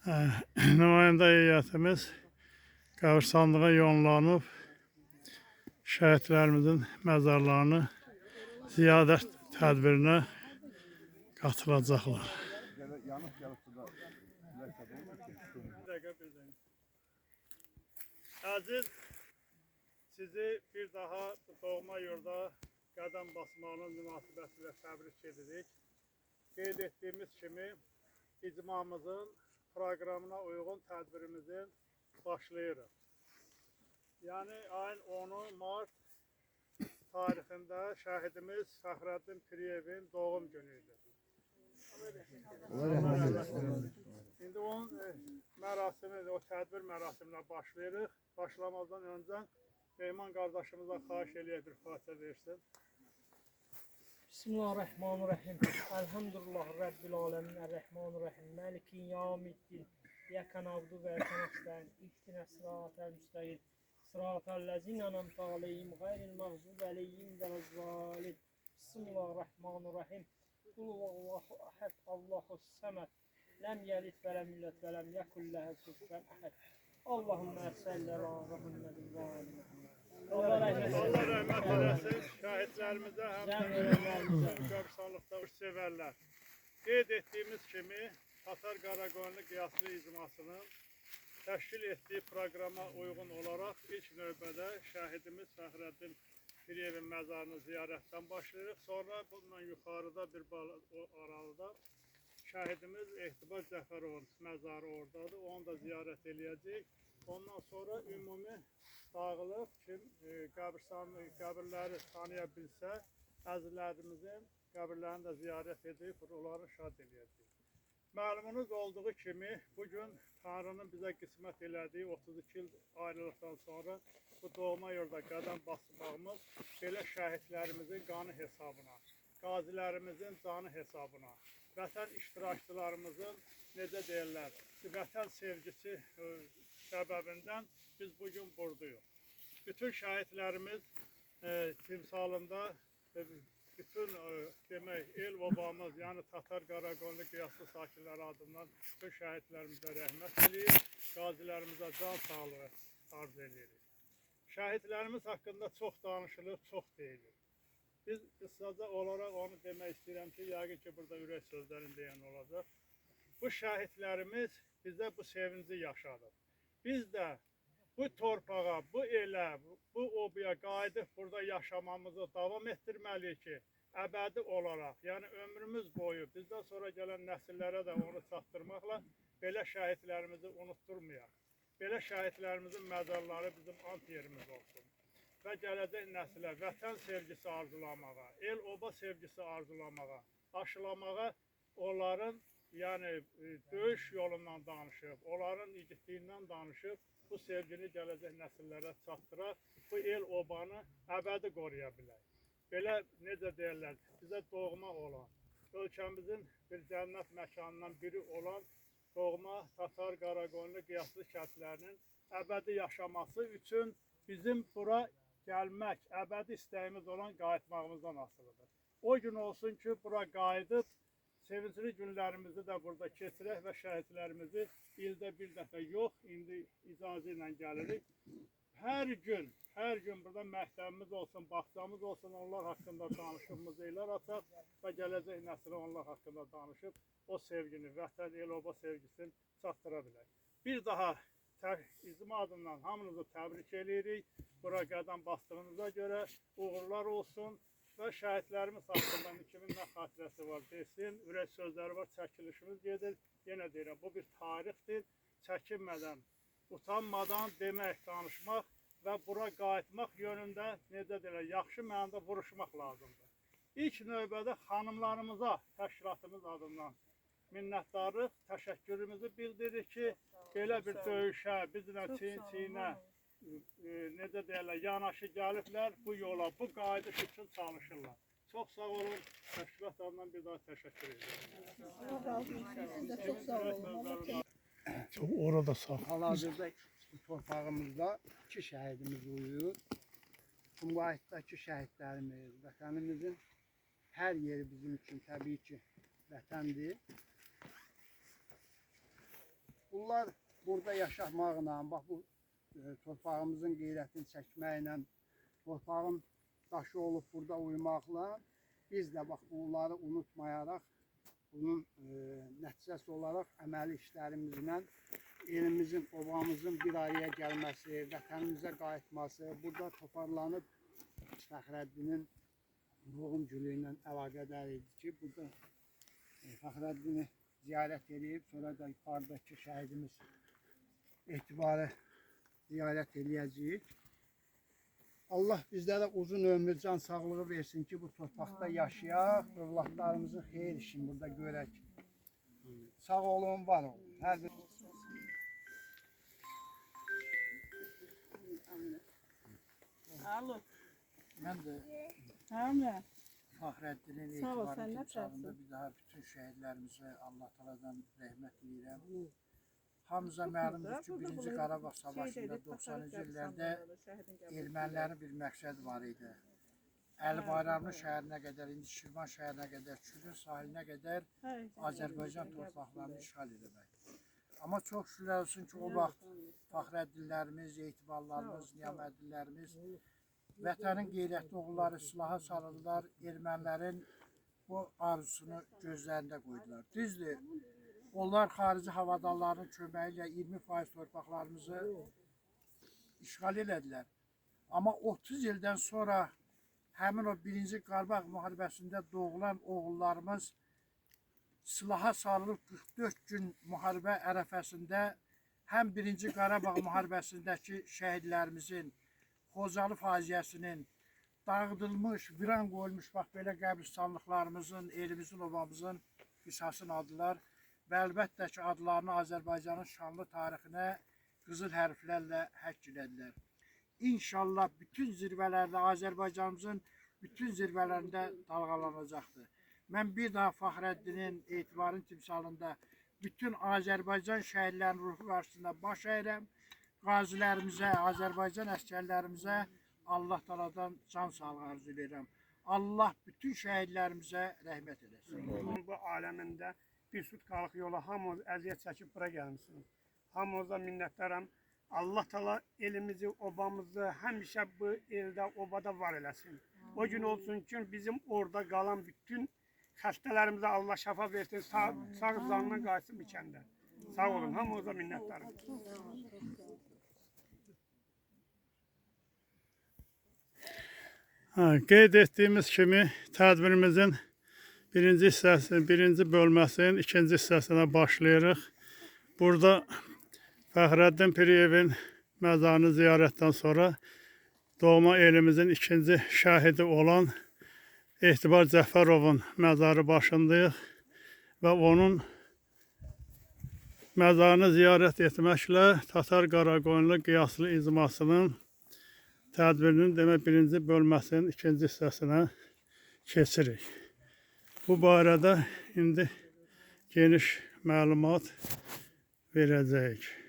Nümayəndə heyətimiz qəbirstanlığa yollanıb şəhidlərimizin məzarlarını ziyarət tədbirinə qatılacaqlar. Əziz, sizi bir daha doğma yurda qədəm basmağının münasibətilə təbrik edirik. Qeyd etdiyimiz kimi icmamızın proqramına uyğun tədbirimizin başlayırıq. Yəni ayın 10-u Mart tarixində şəhidimiz Fəxrəddin Piriyevin doğum günüydü. İndi onun mərasimi, o tədbir mərasiminə başlayırıq. Başlamazdan öncə Mehman qardaşımızdan xahiş eləyək bir fatihə versin. Bismillahirrahmanirrahim. Elhamdülillah Rabbil alemin. Errahmanirrahim. Maliki yevmiddin. İyyake na'budu ve iyyake nestaîn. İhdinas sıratal müstakîm. Sıratallezîne en'amte aleyhim gayril mağdubi aleyhim velezzâlin. Bismillahirrahmanirrahim. Kul huvallahu ahad. Allahus samed. Lem yelid ve lem yulad ve lem yekun lehu kufuven ahad. Allahümme salli ala Muhammedin ve ali Muhammed. Allah rəhmət eləsin. Şəhidlərimizə, həmçinin qəbirstanlıqda sevərlər. Qeyd etdiyimiz kimi Tatar Qaraqoyunlu Qiyaslı icmasının təşkil etdiyi proqrama uyğun olaraq ilk növbədə şəhidimiz Fəxrəddin Piriyevin məzarını ziyarətdən başlayırıq. Sonra bununla yuxarıda bir aralıda şəhidimiz Ehtibar Cəfərovun məzarı oradadır. Onu da ziyarət eləyəcək. Ondan sonra ümumi dağılıb, kim qəbirləri tanıya bilsə, əzizlərimizin qəbirlərini də ziyarət edib, onları şad eləyəcək. Məlumunuz olduğu kimi, bugün Tanrının bizə qismət elədiyi 32 il ayrılıqdan sonra bu doğma yurda qədəm basmağımız belə şəhidlərimizin qanı hesabına, qazilərimizin canı hesabına, vətən iştirakçılarımızın, necə deyirlər, vətən sevgisi səbəbindən biz bugün buradayıq. Bütün şəhidlərimiz timsalında bütün demək, el obamız, yəni Tatar Qaraqoyunlu Qiyaslı sakinləri adından bütün şəhidlərimizə rəhmət eləyir, qazilərimizə can sağlığı arz edirik. Şəhidlərimiz haqqında çox danışılır, çox deyilir. Biz qısaca olaraq onu demək istəyirəm ki, yəqin ki, burada ürək sözlərini deyən olacaq. Bu şəhidlərimiz bizə bu sevinci yaşadır. Biz də bu torpağa, bu elə, bu obaya qayıdıb burada yaşamamızı davam etdirməliyik ki, əbədi olaraq, yəni ömrümüz boyu bizdən sonra gələn nəsillərə də onu çatdırmaqla belə şəhidlərimizi unutturmayaq. Belə şəhidlərimizin məzarları bizim ant yerimiz olsun. Və gələcək nəsilə vətən sevgisi arzulamağa, el oba sevgisi arzulamağa, aşılamağa onların yəni döyüş yolundan danışıb, onların igidliyindən danışıb, bu sevgini gələcək nəsillərə çatdıraq, bu el obanı əbədi qoruya bilək. Belə, necə deyirlər, bizə doğma olan, ölkəmizin bir cənnət məkanından biri olan doğma Tatar Qaraqoyunlu Qiyaslı kəndlərinin əbədi yaşaması üçün bizim bura gəlmək, əbədi istəyimiz olan qayıtmağımızdan asılıdır. O gün olsun ki, bura qayıdıb, sevincli günlərimizi də burada keçirək və şəhidlərimizi ildə bir dəfə yox, indi icazə ilə gəlirik. Hər gün burada məktəbimiz olsun, bağçamız olsun, onlar haqqında danışığımız eylər açaq və gələcək nəslə onlar haqqında danışıb o sevgini, vətən, el oba sevgisini çatdıra bilək. Bir daha icma adından hamınızı təbrik edirik. Bura qədəm bastığınıza görə uğurlar olsun. Və şəhidlərimiz haqqında kimin nə xatirəsi var desin, ürək sözləri var, çəkilişimiz gedir. Yenə deyirəm, bu bir tarixdir. Çəkinmədən, utanmadan demək, danışmaq və bura qayıtmaq yönündə, necə deyirəm, yaxşı mənada vuruşmaq lazımdır. İlk növbədə xanımlarımıza təşkilatımız adından minnətdarlıq, təşəkkürümüzü bildiririk ki, belə bir döyüşə, bizlə çiyin-çiyinə, necə deyirlər, yanaşı gəliblər bu yola, bu qayıdış üçün çalışırlar. Çox sağ olun, təşkilat adından bir daha təşəkkür edirəm. Allah razı olsun, siz də çox sağ olun. Çox orada sağ. Hal-hazırda bu torpağımızda iki şəhidimiz uyuyur. Cumhuriyyətdəki şəhidlərimiz, vətənimizin hər yeri bizim üçün təbii ki, vətəndir. Bu onlar burada yaşamaqla, bax bu torpağımızın qeyrətini çəkməklə, torpağın daşı olub burada uymaqla, biz də bax bunları unutmayaraq, bunun nəticəsi olaraq əməli işlərimizlə elimizin, obamızın bir araya gəlməsi, vətənimizə qayıtması, burada toparlanıb Fəxrəddinin doğum günü ilə əlaqədar idi ki, burada Fəxrəddini ziyarət edib, sonra da yuxarıdakı şəhidimiz Etibarı ziyarət edəcəyik. Allah bizlərə uzun ömür, can sağlığı versin ki, bu torpaqda yaşayaq, övladlarımızın xeyir işini burada görək. Sağ olun, var olun. Hər bir... Alo. Mən də Hamle. Fəxrəddinin Sağ ol, etibarı sən nə timsalında tərsən? bir daha bütün şəhidlərimizə Allah təaladan rəhmət diləyirəm. Hamıza məlumdur ki, 1-ci Qarabağ savaşında 90-cı illərdə ermənilərin bir məqsədi var idi. Əli Bayramlı şəhərinə qədər, indi Şirvan şəhərinə qədər, Kürün sahilinə qədər Azərbaycan torpaqlarını işğal etmək. Amma çox şükürlər olsun ki, o vaxt Fəxrəddinlərimiz, etibarlarımız, Niyaməddinlərimiz vətənin qeyrətli oğulları silaha sarıldılar, ermənilərin bu arzusunu gözlərində qoydular. Düzdür, onlar xarici havadarların köməyi ilə 20% torpaqlarımızı işğal elədilər. Amma 30 ildən sonra həmin o 1-ci Qarabağ müharibəsində doğulan oğullarımız silaha sarılıb 44 gün müharibə ərəfəsində həm 1-ci Qarabağ müharibəsindəki şəhidlərimizin, Xocalı faciəsinin, dağıdılmış, viran qoyulmuş bax belə qəbristanlıqlarımızın, elimizin, obamızın qisasını aldılar və əlbəttə ki, adlarını Azərbaycanın şanlı tarixinə qızıl hərflərlə həkk elədilər. İnşallah bütün zirvələrdə, Azərbaycanımızın bütün zirvələrində dalğalanacaqdır. Mən bir daha Fəxrəddinin etibarın timsalında bütün Azərbaycan şəhidlərinin ruhu qarşısında baş əyirəm. Qazilərimizə, Azərbaycan əskərlərimizə Allah təaladan can sağlığı arzu edirəm. Allah bütün şəhidlərimizə rəhmət eləsin. Bu aləmində bir sutkalıq yola hamımız əziyyət çəkib bura gəlmişsiniz. Hamımıza minnətdaram. Allah təala elimizi, obamızı həmişə bu eldə, obada var eləsin. O gün olsun ki, bizim orada qalan bütün xəstələrimizə Allah şəfa versin, sağ canından qayıtsın bir kəndə. Sağ olun, hamımıza minnətdaram. Qeyd etdiyimiz kimi tədbirimizin birinci hissəsinin, birinci bölməsinin ikinci hissəsinə başlayırıq. Burada Fəxrəddin Piriyevin məzarını ziyarətdən sonra doğma elimizin ikinci şəhidi olan Etibar Cəfərovun məzarı başındayıq və onun məzarını ziyarət etməklə Tatar Qaraqoyunlu qiyaslı icmasının tədbirinin demək birinci bölməsinin ikinci hissəsinə keçirik. Bu barədə indi geniş məlumat verəcəyik.